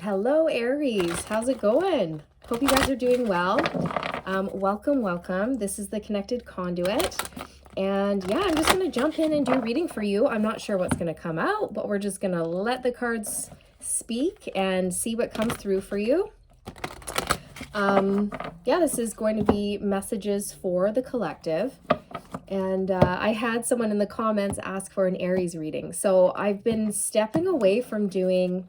Hello, Aries. How's it going? Hope you guys are doing well. Welcome. This is the Connected Conduit. And yeah, I'm just going to jump in and do a reading for you. I'm not sure what's going to come out, but we're just going to let the cards speak and see what comes through for you. Yeah, this is going to be messages for the collective. And I had someone in the comments ask for an Aries reading. So I've been stepping away from doing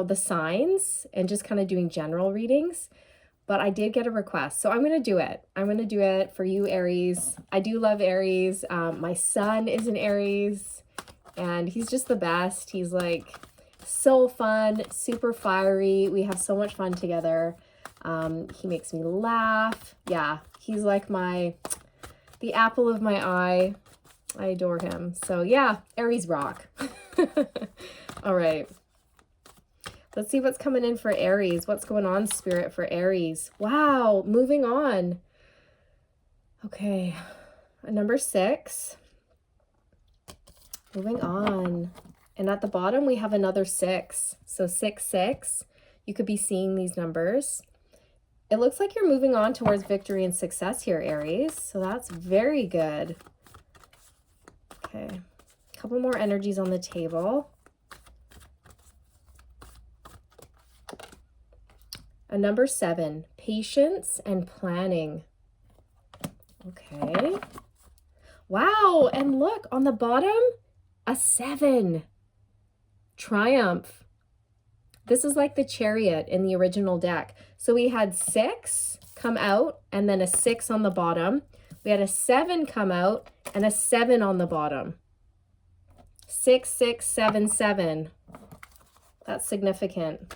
the signs and just kind of doing general readings, but I did get a request, so I'm going to do it. I'm going to do it for you, Aries. I do love Aries. My son is an Aries, and he's just the best. He's like so fun, super fiery. We have so much fun together. He makes me laugh. Yeah, he's like the apple of my eye. I adore him. So yeah, Aries rock. All right. Let's see what's coming in for Aries. What's going on, Spirit, for Aries? Wow, moving on. Okay, number 6. Moving on. And at the bottom, we have another 6. So 6, 6. You could be seeing these numbers. It looks like you're moving on towards victory and success here, Aries. So that's very good. Okay, a couple more energies on the table. A number 7, patience and planning. Okay. Wow, and look, on the bottom, a 7. Triumph. This is like the Chariot in the original deck. So we had 6 come out and then a 6 on the bottom. We had a 7 come out and a 7 on the bottom. 6, 6, 7, 7. That's significant.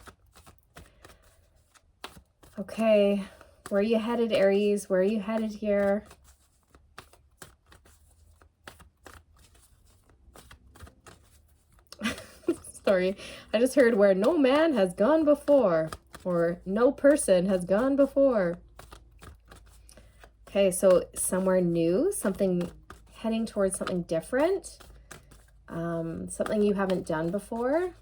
Okay, where are you headed, Aries? Where are you headed here? Sorry, I just heard where no man has gone before, or no person has gone before. Okay, so somewhere new, something heading towards something different, something you haven't done before.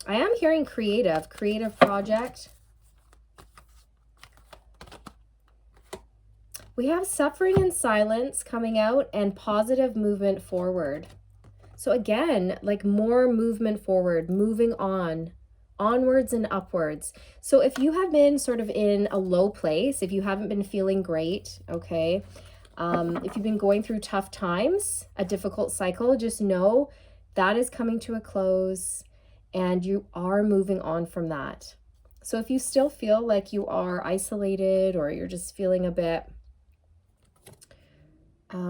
I am hearing creative project. We have suffering and silence coming out and positive movement forward. So again, like more movement forward, moving on, onwards and upwards. So if you have been sort of in a low place, if you haven't been feeling great, okay, if you've been going through tough times, a difficult cycle, just know that is coming to a close and you are moving on from that. So if you still feel like you are isolated or you're just feeling a bit,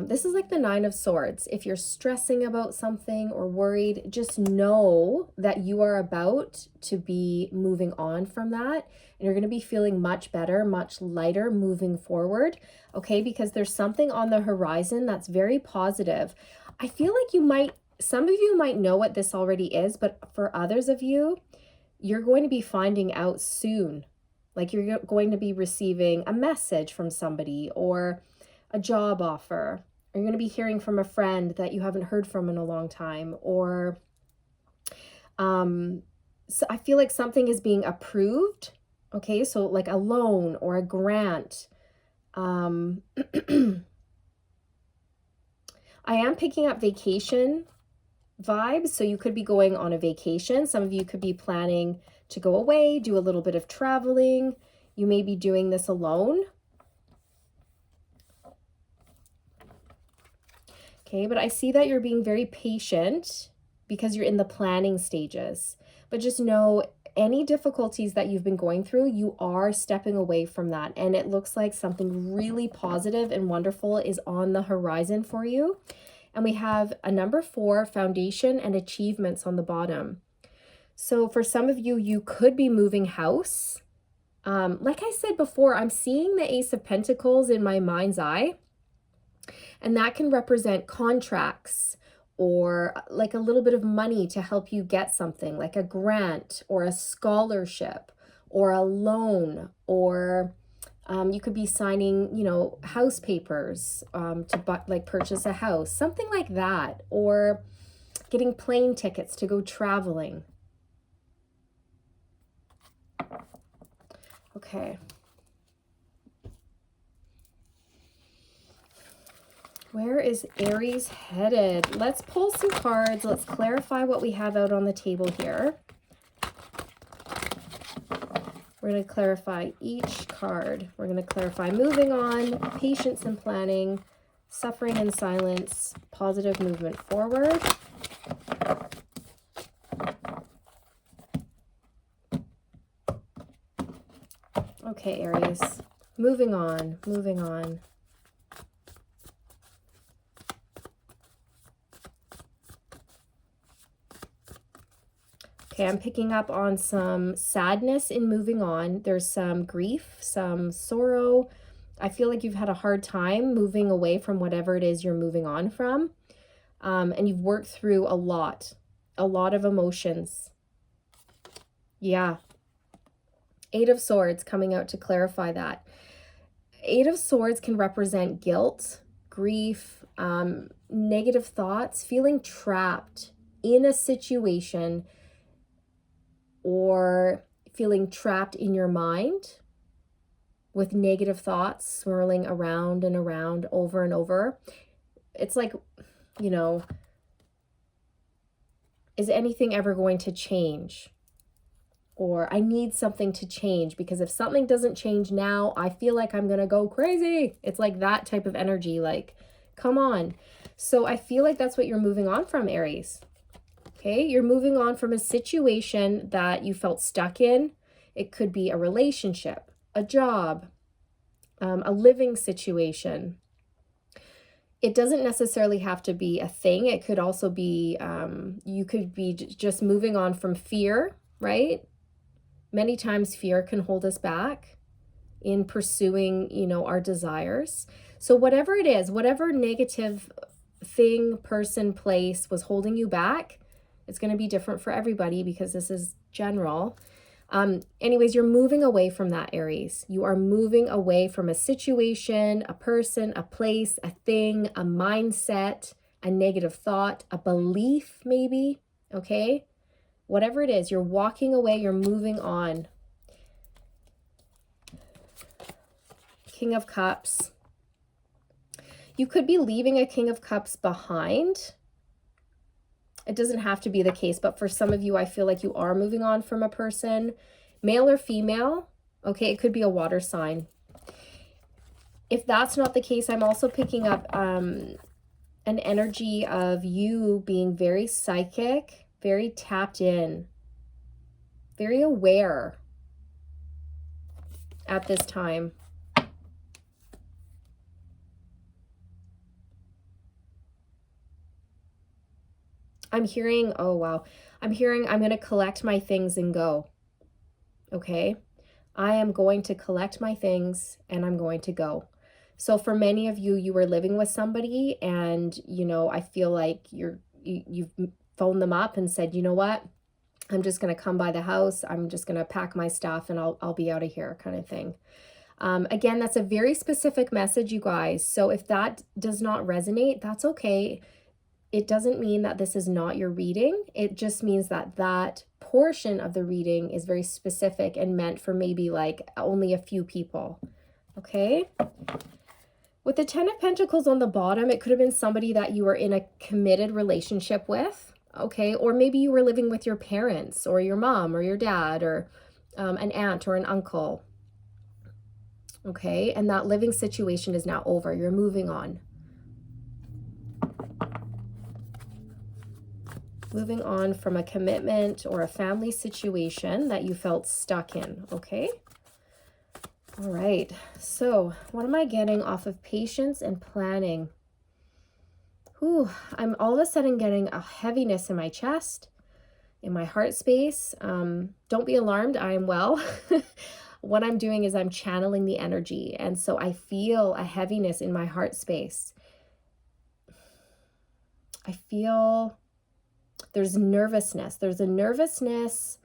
this is like the 9 of Swords. If you're stressing about something or worried, just know that you are about to be moving on from that. And you're going to be feeling much better, much lighter moving forward. Okay, because there's something on the horizon that's very positive. I feel like some of you might know what this already is, but for others of you, you're going to be finding out soon. Like you're going to be receiving a message from somebody or a job offer. Or you're going to be hearing from a friend that you haven't heard from in a long time. Or so I feel like something is being approved. Okay, so like a loan or a grant. I am picking up vacation vibes. So you could be going on a vacation. Some of you could be planning to go away, do a little bit of traveling. You may be doing this alone. Okay, but I see that you're being very patient because you're in the planning stages. But just know any difficulties that you've been going through, you are stepping away from that. And it looks like something really positive and wonderful is on the horizon for you. And we have a number 4, foundation and achievements on the bottom. So for some of you, you could be moving house. Like I said before, I'm seeing the Ace of Pentacles in my mind's eye. And that can represent contracts or like a little bit of money to help you get something, like a grant or a scholarship or a loan, or you could be signing, house papers to purchase a house, something like that. Or getting plane tickets to go traveling. Okay. Where is Aries headed? Let's pull some cards. Let's clarify what we have out on the table here. We're going to clarify each card. We're going to clarify moving on, patience and planning, suffering and silence, positive movement forward. Okay, Aries. Moving on, moving on. Okay, I'm picking up on some sadness in moving on. There's some grief, some sorrow. I feel like you've had a hard time moving away from whatever it is you're moving on from. And you've worked through a lot of emotions. Yeah. 8 of Swords coming out to clarify that. 8 of Swords can represent guilt, grief, negative thoughts, feeling trapped in a situation, or feeling trapped in your mind with negative thoughts swirling around and around over and over. It's like, you know, is anything ever going to change? Or I need something to change, because if something doesn't change now, I feel like I'm going to go crazy. It's like that type of energy, like, come on. So I feel like that's what you're moving on from, Aries. Okay, you're moving on from a situation that you felt stuck in. It could be a relationship, a job, a living situation. It doesn't necessarily have to be a thing. It could also be, you could be just moving on from fear, right? Many times fear can hold us back in pursuing, you know, our desires. So whatever it is, whatever negative thing, person, place was holding you back, it's going to be different for everybody because this is general. Anyways, you're moving away from that, Aries. You are moving away from a situation, a person, a place, a thing, a mindset, a negative thought, a belief maybe, okay? Whatever it is, you're walking away, you're moving on. King of Cups. You could be leaving a King of Cups behind. It doesn't have to be the case, but for some of you, I feel like you are moving on from a person, male or female. Okay, it could be a water sign. If that's not the case, I'm also picking up an energy of you being very psychic, very tapped in, very aware at this time. I'm hearing, oh wow, I'm hearing I'm going to collect my things and go. Okay, I am going to collect my things and I'm going to go. So for many of you, you were living with somebody and, you know, I feel like you've phoned them up and said, you know what, I'm just going to come by the house. I'm just going to pack my stuff and I'll be out of here, kind of thing. Again, that's a very specific message, you guys. So if that does not resonate, that's okay. It doesn't mean that this is not your reading. It just means that that portion of the reading is very specific and meant for maybe like only a few people. Okay. With the 10 of Pentacles on the bottom, it could have been somebody that you were in a committed relationship with. Okay. Or maybe you were living with your parents or your mom or your dad or an aunt or an uncle. Okay. And that living situation is now over. You're moving on. Moving on from a commitment or a family situation that you felt stuck in, okay? All right, so what am I getting off of patience and planning? Ooh, I'm all of a sudden getting a heaviness in my chest, in my heart space. Don't be alarmed, I am well. What I'm doing is I'm channeling the energy, and so I feel a heaviness in my heart space. I feel there's nervousness. There's a nervousness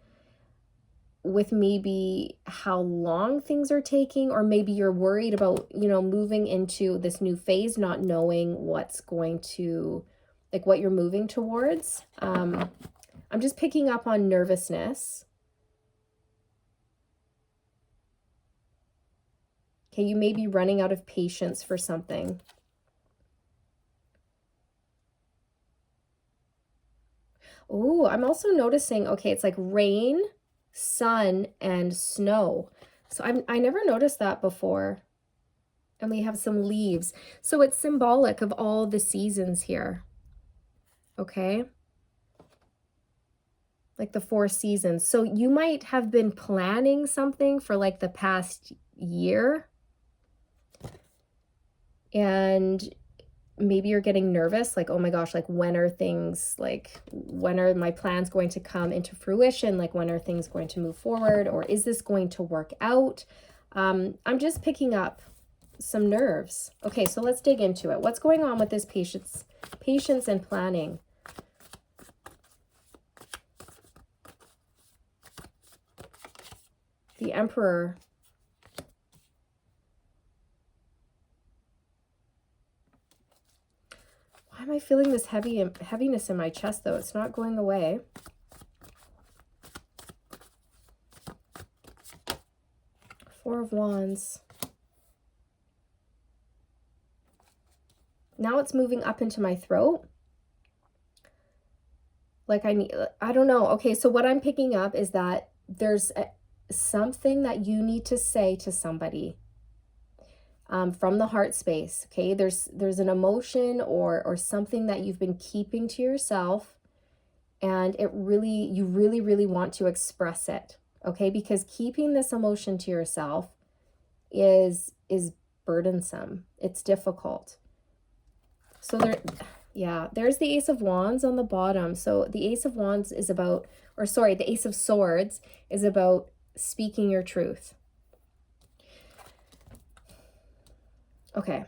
with maybe how long things are taking, or maybe you're worried about, you know, moving into this new phase, not knowing what's going to like what you're moving towards. I'm just picking up on nervousness. Okay, you may be running out of patience for something. Oh, I'm also noticing, okay, it's like rain, sun, and snow. So I never noticed that before. And we have some leaves. So it's symbolic of all the seasons here. Okay? Like the 4 seasons. So you might have been planning something for like the past year, and maybe you're getting nervous, like, oh my gosh, like when are things, like when are my plans going to come into fruition? Like when are things going to move forward? Or is this going to work out? I'm just picking up some nerves. Okay, so let's dig into it. What's going on with this patience and planning? The Emperor. Why am I feeling this heaviness in my chest, though? It's not going away. Four of Wands. Now it's moving up into my throat. Like I don't know. Okay, so what I'm picking up is that there's something that you need to say to somebody. From the heart space. Okay, there's an emotion or something that you've been keeping to yourself, and you really want to express it. Okay, because keeping this emotion to yourself is burdensome. It's difficult. So there's the Ace of Wands on the bottom. So the Ace of Wands is about, or sorry, the Ace of Swords is about speaking your truth. Okay.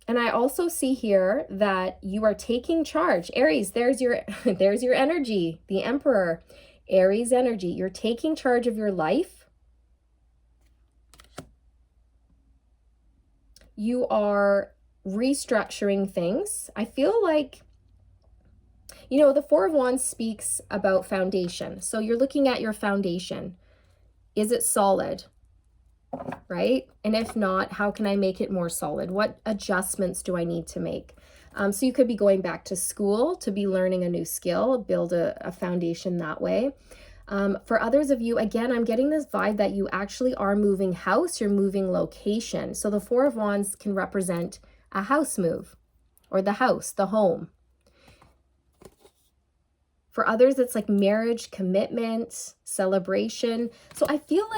And I also see here that you are taking charge. Aries, there's your there's your energy, the Emperor. Aries energy. You're taking charge of your life. You are restructuring things. I feel like, the Four of Wands speaks about foundation. So you're looking at your foundation. Is it solid? Right? And if not, how can I make it more solid? What adjustments do I need to make? So you could be going back to school to be learning a new skill, build a foundation that way. For others of you, again, I'm getting this vibe that you actually are moving house, you're moving location. So the Four of Wands can represent a house move, or the house, the home. For others, it's like marriage, commitment, celebration. So I feel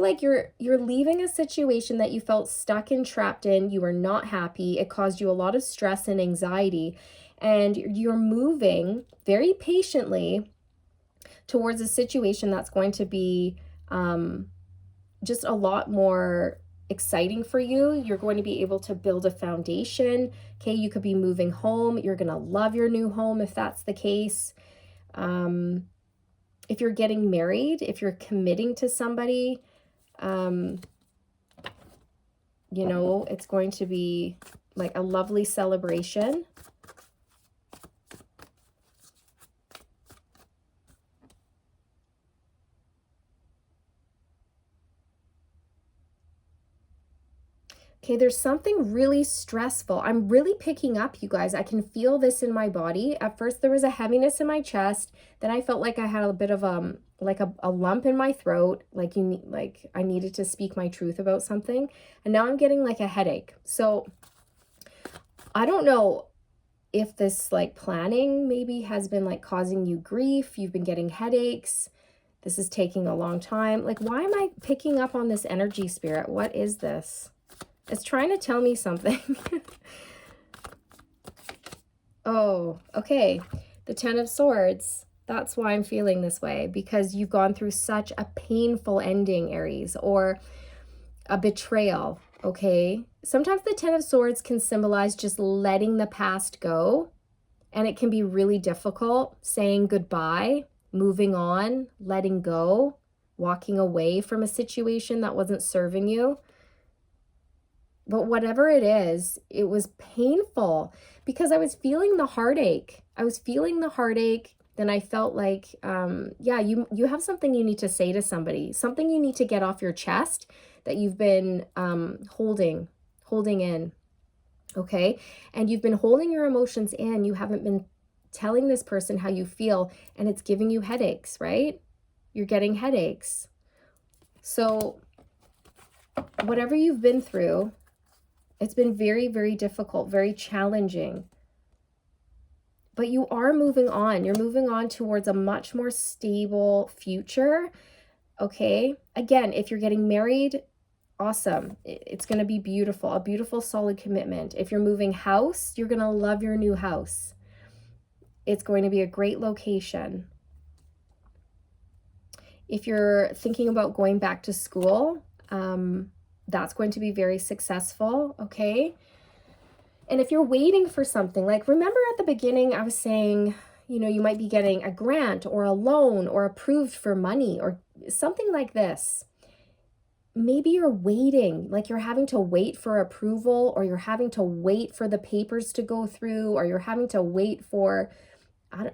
like you're leaving a situation that you felt stuck and trapped in. You were not happy. It caused you a lot of stress and anxiety, and you're moving very patiently towards a situation that's going to be just a lot more exciting for you. You're going to be able to build a foundation. Okay, you could be moving home. You're going to love your new home if that's the case. If you're getting married, if you're committing to somebody, it's going to be like a lovely celebration. Okay, there's something really stressful. I'm really picking up, you guys. I can feel this in my body. At first, there was a heaviness in my chest. Then I felt like I had a bit of like a lump in my throat, like I needed to speak my truth about something. And now I'm getting like a headache. So I don't know if this like planning maybe has been like causing you grief. You've been getting headaches. This is taking a long time. Like, why am I picking up on this energy, Spirit? What is this? It's trying to tell me something. Oh, okay. The Ten of Swords. That's why I'm feeling this way, because you've gone through such a painful ending, Aries, or a betrayal, okay? Sometimes the Ten of Swords can symbolize just letting the past go, and it can be really difficult, saying goodbye, moving on, letting go, walking away from a situation that wasn't serving you. But whatever it is, it was painful because I was feeling the heartache. I was feeling the heartache. Then I felt like, yeah, you have something you need to say to somebody, something you need to get off your chest that you've been holding in. Okay. And you've been holding your emotions in. You haven't been telling this person how you feel, and it's giving you headaches, right? You're getting headaches. So whatever you've been through, it's been very, very difficult, very challenging. But you are moving on. You're moving on towards a much more stable future. Okay. Again, if you're getting married, awesome. It's going to be beautiful, a beautiful, solid commitment. If you're moving house, you're going to love your new house. It's going to be a great location. If you're thinking about going back to school, that's going to be very successful, okay? And if you're waiting for something, like remember at the beginning I was saying, you know, you might be getting a grant or a loan or approved for money or something like this. Maybe you're waiting, like you're having to wait for approval, or you're having to wait for the papers to go through, or you're having to wait for,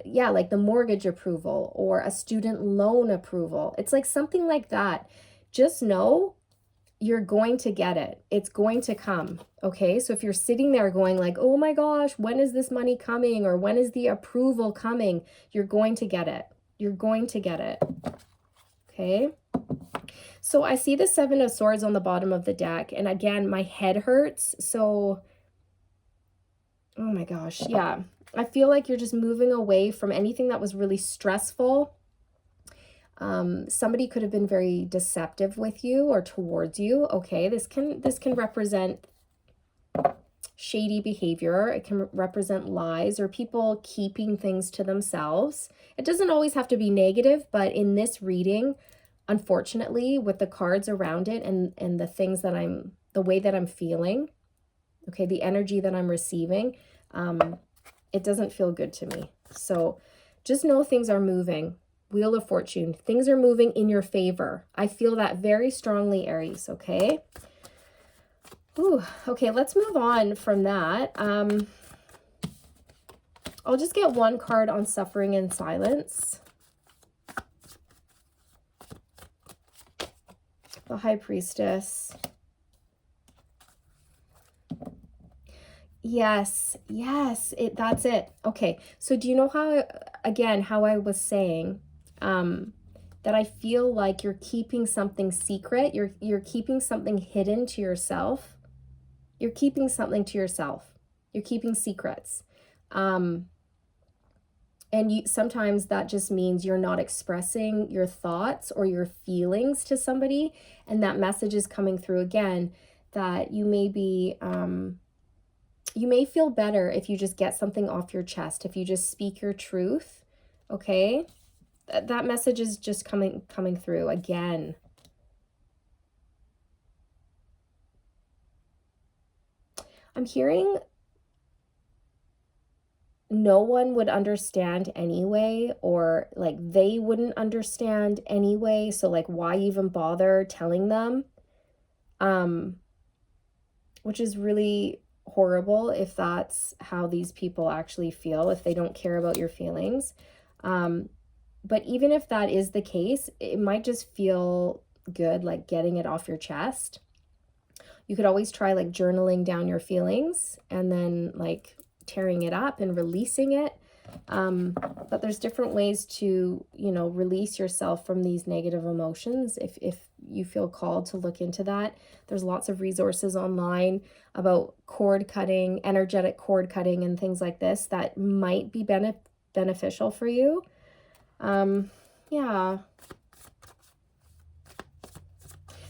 yeah, like the mortgage approval or a student loan approval. It's like something like that. Just know you're going to get it. It's going to come. Okay. So if you're sitting there going like, oh my gosh, when is this money coming? Or when is the approval coming? You're going to get it. You're going to get it. Okay. So I see the Seven of Swords on the bottom of the deck. And again, my head hurts. So, oh my gosh. Yeah. I feel like you're just moving away from anything that was really stressful. Somebody could have been very deceptive with you or towards you. Okay. This can represent shady behavior. It can represent lies or people keeping things to themselves. It doesn't always have to be negative, but in this reading, unfortunately, with the cards around it and the things that the way that I'm feeling, okay, the energy that I'm receiving, it doesn't feel good to me. So just know things are moving. Wheel of Fortune. Things are moving in your favor. I feel that very strongly, Aries, okay? Ooh, okay, let's move on from that. I'll just get one card on suffering and silence. The High Priestess. Yes, that's it. Okay, so do you know how, again, how I was saying that I feel like you're keeping something secret, you're keeping something hidden to yourself. You're keeping something to yourself. You're keeping secrets. And sometimes that just means you're not expressing your thoughts or your feelings to somebody, and that message is coming through again that you may be you may feel better if you just get something off your chest, if you just speak your truth, okay? That message is just coming through again. I'm hearing no one would understand anyway, or like they wouldn't understand anyway, so like why even bother telling them? Which is really horrible if that's how these people actually feel, if they don't care about your feelings. But even if that is the case, it might just feel good, like getting it off your chest. You could always try like journaling down your feelings and then like tearing it up and releasing it. But there's different ways to, you know, release yourself from these negative emotions. If you feel called to look into that, there's lots of resources online about cord cutting, energetic cord cutting, and things like this that might be beneficial for you. Yeah.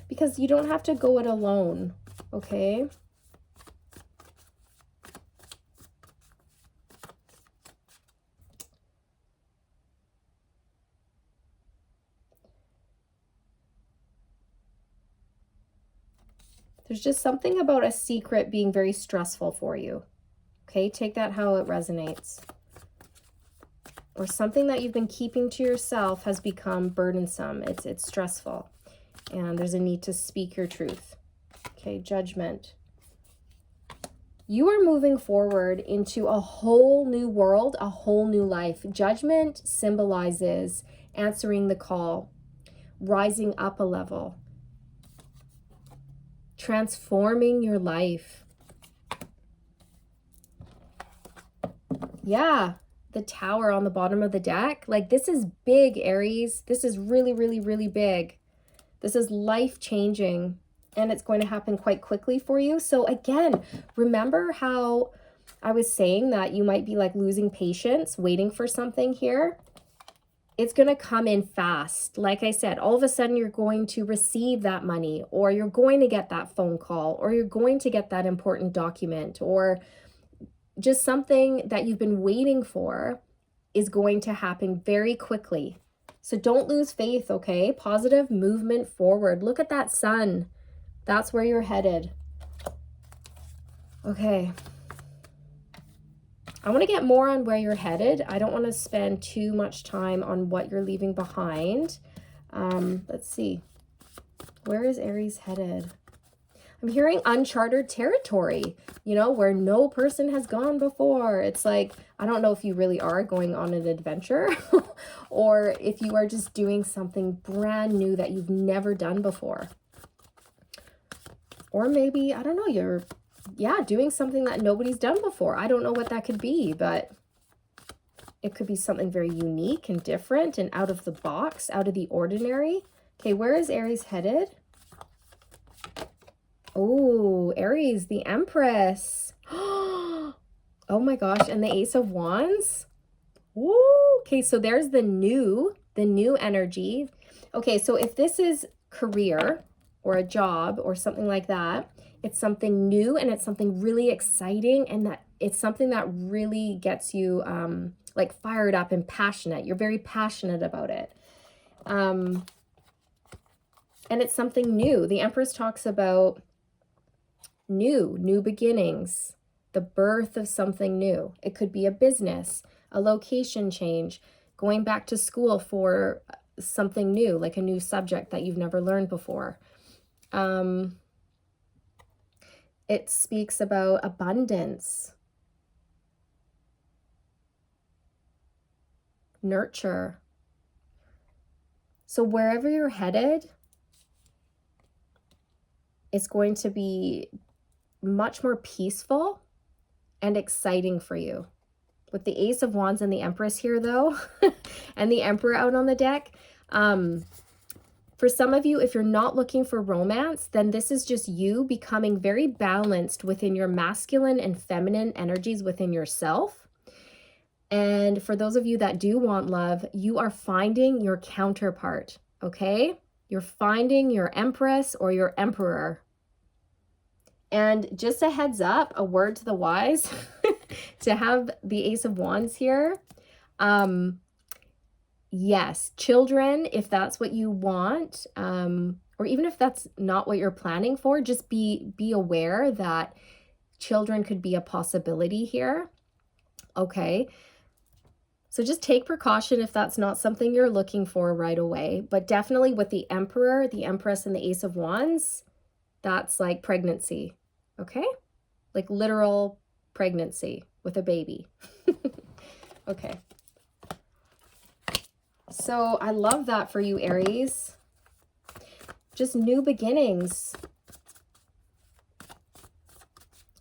Because you don't have to go it alone, okay? There's just something about a secret being very stressful for you. Okay, take that how it resonates. Or something that you've been keeping to yourself has become burdensome. It's stressful. And there's a need to speak your truth. Okay, Judgment. You are moving forward into a whole new world, a whole new life. Judgment symbolizes answering the call, rising up a level, transforming your life. Yeah, the Tower on the bottom of the deck. Like, this is big, Aries. This is really, really, really big. This is life-changing, and it's going to happen quite quickly for you. So again, remember how I was saying that you might be like losing patience, waiting for something here? It's going to come in fast. Like I said, all of a sudden you're going to receive that money, or you're going to get that phone call, or you're going to get that important document, or just something that you've been waiting for is going to happen very quickly. So don't lose faith, okay? Positive movement forward. Look at that sun. That's where you're headed. Okay. I want to get more on where you're headed. I don't want to spend too much time on what you're leaving behind. Let's see. Where is Aries headed? I'm hearing uncharted territory, you know, where no person has gone before. It's like, I don't know if you really are going on an adventure or if you are just doing something brand new that you've never done before. Or maybe, I don't know, you're, doing something that nobody's done before. I don't know what that could be, but it could be something very unique and different and out of the box, out of the ordinary. Okay, where is Aries headed? Oh, Aries, the Empress. Oh my gosh, and the Ace of Wands. Woo! Okay, so there's the new energy. Okay, so if this is career or a job or something like that, it's something new and it's something really exciting, and that it's something that really gets you like fired up and passionate. You're very passionate about it. And it's something new. The Empress talks about new beginnings, the birth of something new. It could be a business, a location change, going back to school for something new, like a new subject that you've never learned before. It speaks about abundance, nurture. So wherever you're headed, it's going to be much more peaceful and exciting for you. With the Ace of Wands and the Empress here, though, and the Emperor out on the deck, for some of you, if you're not looking for romance, then this is just you becoming very balanced within your masculine and feminine energies within yourself. And for those of you that do want love, you are finding your counterpart, okay? You're finding your Empress or your Emperor. And just a heads up, a word to the wise, to have the Ace of Wands here. Yes, children, if that's what you want, or even if that's not what you're planning for, just be aware that children could be a possibility here. Okay. So just take precaution if that's not something you're looking for right away. But definitely with the Emperor, the Empress, and the Ace of Wands, that's like pregnancy. Okay? Like literal pregnancy with a baby. Okay. So I love that for you, Aries. Just new beginnings.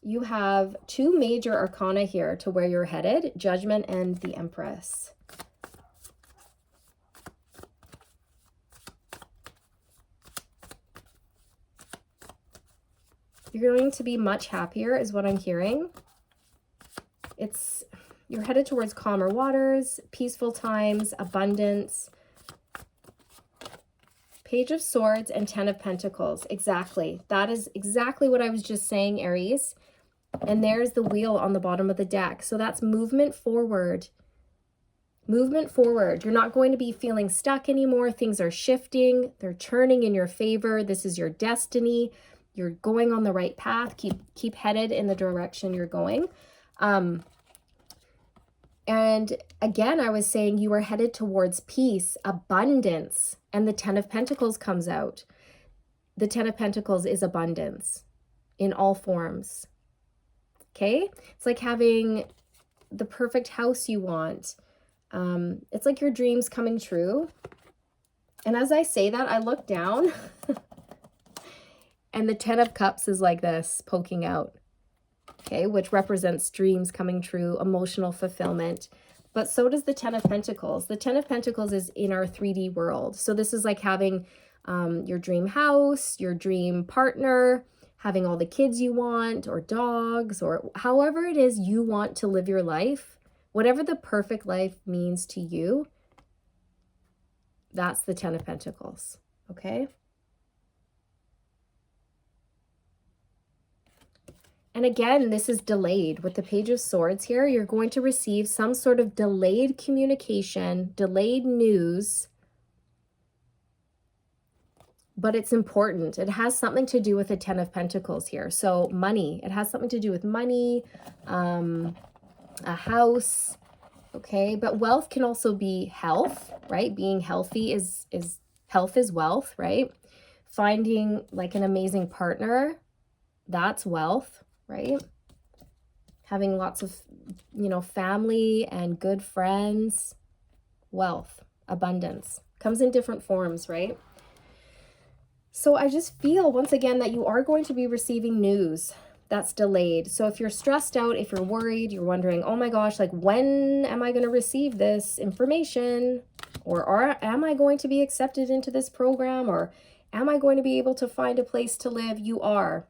You have two major arcana here to where you're headed, Judgment and the Empress. You're going to be much happier is what I'm hearing. You're headed towards calmer waters, peaceful times, abundance. Page of Swords and Ten of Pentacles. Exactly. That is exactly what I was just saying, Aries. And there's the wheel on the bottom of the deck. So that's movement forward. Movement forward. You're not going to be feeling stuck anymore. Things are shifting. They're turning in your favor. This is your destiny. You're going on the right path. Keep headed in the direction you're going. And again, I was saying you are headed towards peace, abundance, and the Ten of Pentacles comes out. The Ten of Pentacles is abundance in all forms. okay? It's like having the perfect house you want. It's like your dreams coming true. And as I say that, I look down and the 10 of Cups is like this, poking out, okay, which represents dreams coming true, emotional fulfillment. But so does the 10 of Pentacles. The 10 of Pentacles is in our 3D world. So this is like having your dream house, your dream partner, having all the kids you want, or dogs, or however it is you want to live your life. Whatever the perfect life means to you, that's the 10 of Pentacles, okay? And again, this is delayed. With the Page of Swords here, you're going to receive some sort of delayed communication, delayed news, but it's important. It has something to do with the 10 of Pentacles here. So money, it has something to do with money, a house, okay? But wealth can also be health, right? Being healthy is health is wealth, right? Finding like an amazing partner, that's wealth, right? Having lots of, you know, family and good friends, wealth, abundance, comes in different forms, right? So I just feel once again that you are going to be receiving news that's delayed. So if you're stressed out, if you're worried, you're wondering, oh my gosh, like when am I going to receive this information? Or am I going to be accepted into this program? Or am I going to be able to find a place to live? You are.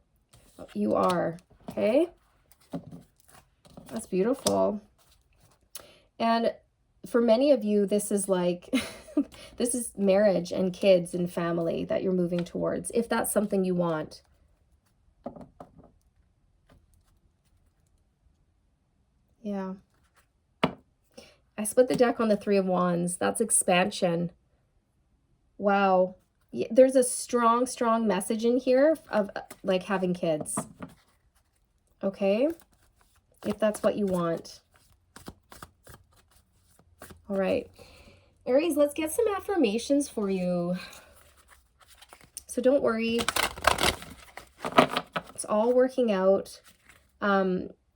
You are. Okay. That's beautiful. And for many of you, this is like, this is marriage and kids and family that you're moving towards, if that's something you want. Yeah. I split the deck on the 3 of Wands. That's expansion. Wow. There's a strong, strong message in here of like having kids. Okay. If that's what you want. All right. Aries, let's get some affirmations for you. So don't worry. It's all working out.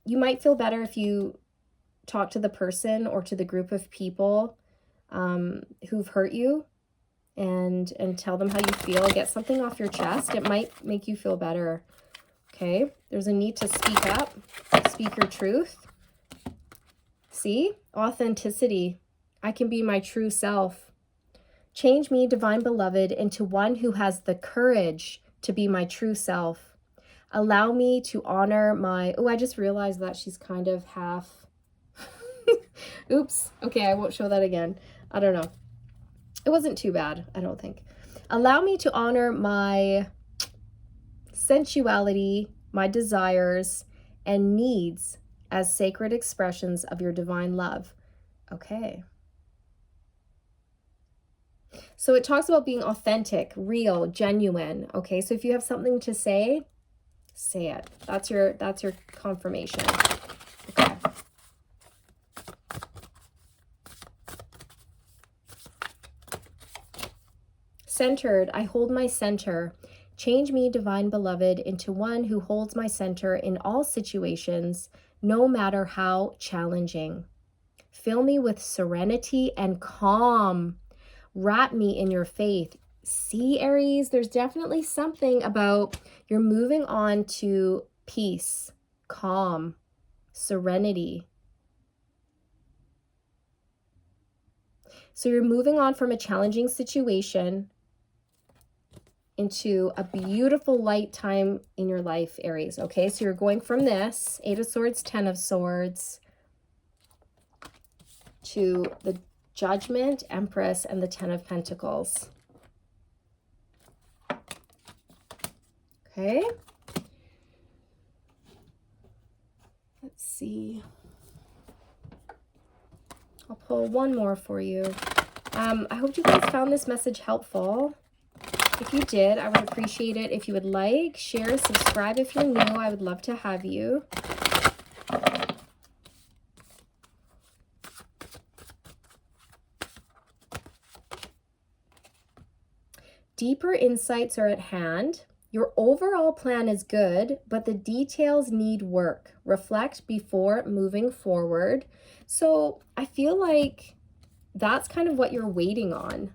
You might feel better if you talk to the person or to the group of people who've hurt you and tell them how you feel. Get something off your chest. It might make you feel better. Okay. There's a need to speak up, speak your truth. See? Authenticity. I can be my true self. Change me, divine beloved, into one who has the courage to be my true self. Allow me to honor my... Oh, I just realized that she's kind of half... Oops. Okay, I won't show that again. I don't know. It wasn't too bad, I don't think. Allow me to honor my sensuality, my desires, and needs as sacred expressions of your divine love. Okay. So it talks about being authentic, real, genuine. Okay, so if you have something to say it. That's your confirmation. Okay. Centered, I hold my center. Change me, divine beloved, into one who holds my center in all situations, no matter how challenging. Fill me with serenity and calm. Wrap me in your faith. See, Aries, there's definitely something about you're moving on to peace, calm, serenity. So you're moving on from a challenging situation into a beautiful light time in your life, Aries. Okay, so you're going from this 8 of Swords, 10 of Swords, to the Judgment, Empress, and the 10 of Pentacles. Okay. Let's see. I'll pull one more for you. I hope you guys found this message helpful. If you did, I would appreciate it if you would like, share, subscribe if you're new. I would love to have you. Deeper insights are at hand. Your overall plan is good, but the details need work. reflect before moving forward. So I feel like that's kind of what you're waiting on,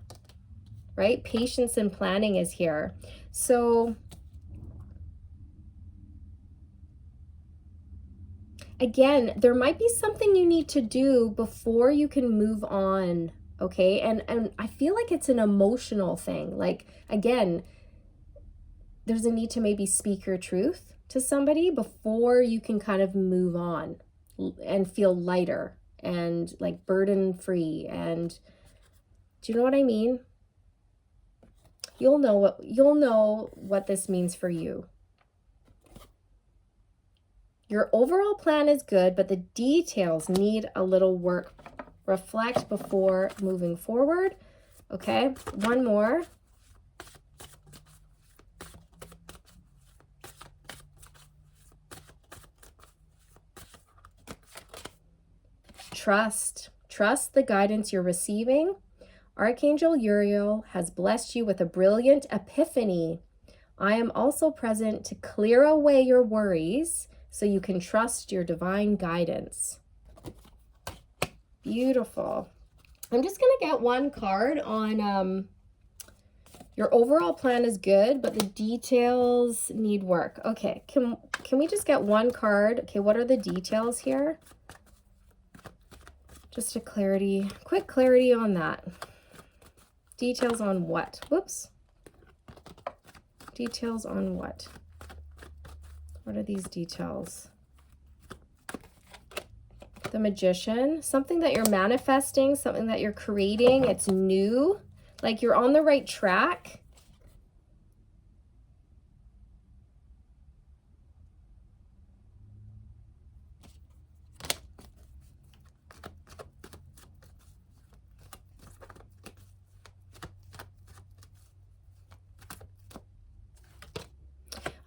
right? Patience and planning is here. So again, there might be something you need to do before you can move on, okay? And I feel like it's an emotional thing. Like, again, there's a need to maybe speak your truth to somebody before you can kind of move on and feel lighter and like burden free. And do you know what I mean? You'll know what this means for you. Your overall plan is good, but the details need a little work. Reflect before moving forward. Okay, one more. Trust. Trust the guidance you're receiving. Archangel Uriel has blessed you with a brilliant epiphany. I am also present to clear away your worries so you can trust your divine guidance. Beautiful. I'm just going to get one card on your overall plan is good, but the details need work. Okay, can we just get one card? Okay, what are the details here? Just a quick clarity on that. Details on what? Whoops. Details on what? What are these details? The Magician, something that you're manifesting, something that you're creating, it's new, like you're on the right track.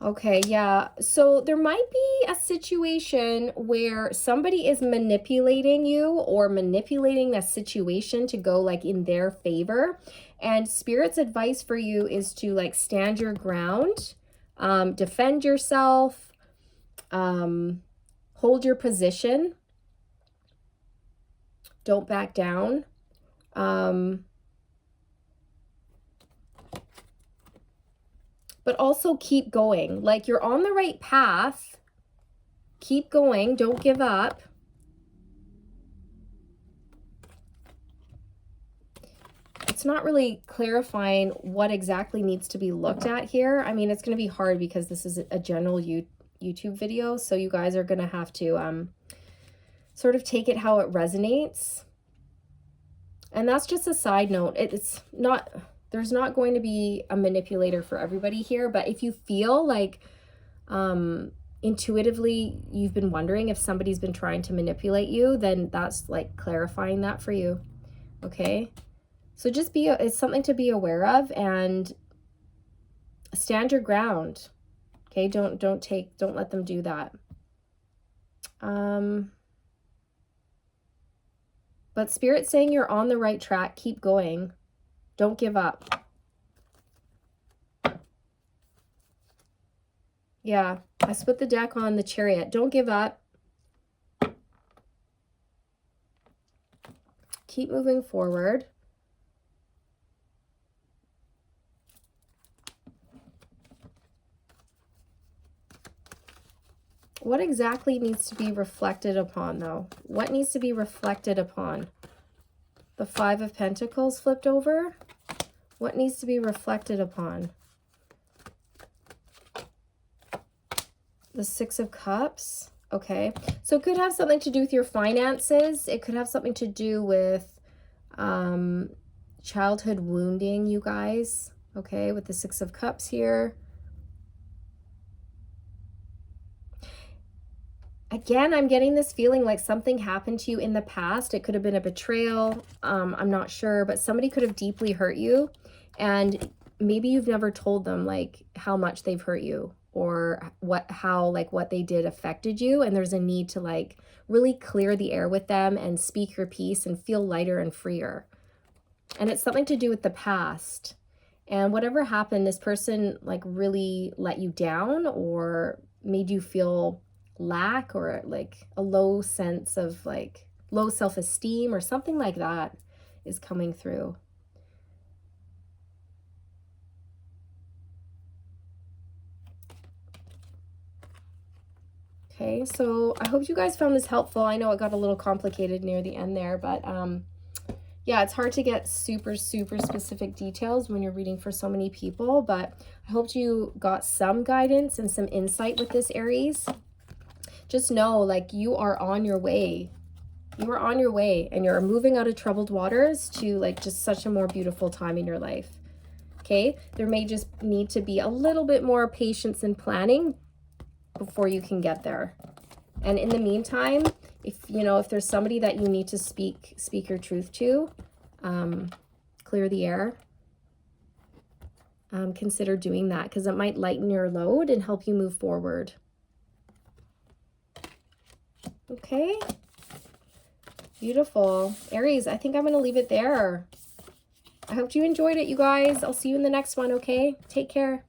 Okay, yeah. So there might be a situation where somebody is manipulating you or manipulating a situation to go like in their favor. And Spirit's advice for you is to like stand your ground, defend yourself, hold your position, don't back down. But also keep going. Like you're on the right path. Keep going. Don't give up. It's not really clarifying what exactly needs to be looked at here. I mean, it's going to be hard because this is a general YouTube video. So you guys are going to have to sort of take it how it resonates. And that's just a side note. It's not... There's not going to be a manipulator for everybody here, but if you feel like intuitively you've been wondering if somebody's been trying to manipulate you, then that's like clarifying that for you. Okay? So just it's something to be aware of and stand your ground. Okay? Don't let them do that. But Spirit's saying you're on the right track. Keep going. Don't give up. Yeah, I split the deck on the Chariot. Don't give up. Keep moving forward. What exactly needs to be reflected upon, though? What needs to be reflected upon? The Five of Pentacles flipped over. What needs to be reflected upon? The Six of Cups. Okay. So it could have something to do with your finances. It could have something to do with childhood wounding, you guys. Okay, with the Six of Cups here. Again, I'm getting this feeling like something happened to you in the past. It could have been a betrayal. I'm not sure, but somebody could have deeply hurt you. And maybe you've never told them like how much they've hurt you or how what they did affected you. And there's a need to like really clear the air with them and speak your piece and feel lighter and freer. And it's something to do with the past. And whatever happened, this person like really let you down or made you feel lack or like a low sense of like low self-esteem or something like that is coming through. Okay, so I hope you guys found this helpful. I know it got a little complicated near the end there, but yeah, it's hard to get super specific details when you're reading for so many people, but I hope you got some guidance and some insight with this, Aries. Just know, like, you are on your way. You are on your way, and you're moving out of troubled waters to like just such a more beautiful time in your life. Okay, there may just need to be a little bit more patience and planning before you can get there. And in the meantime, if there's somebody that you need to speak your truth to, clear the air, consider doing that, because it might lighten your load and help you move forward. Okay, beautiful. Aries, I think I'm going to leave it there. I hope you enjoyed it, you guys. I'll see you in the next one, okay? Take care.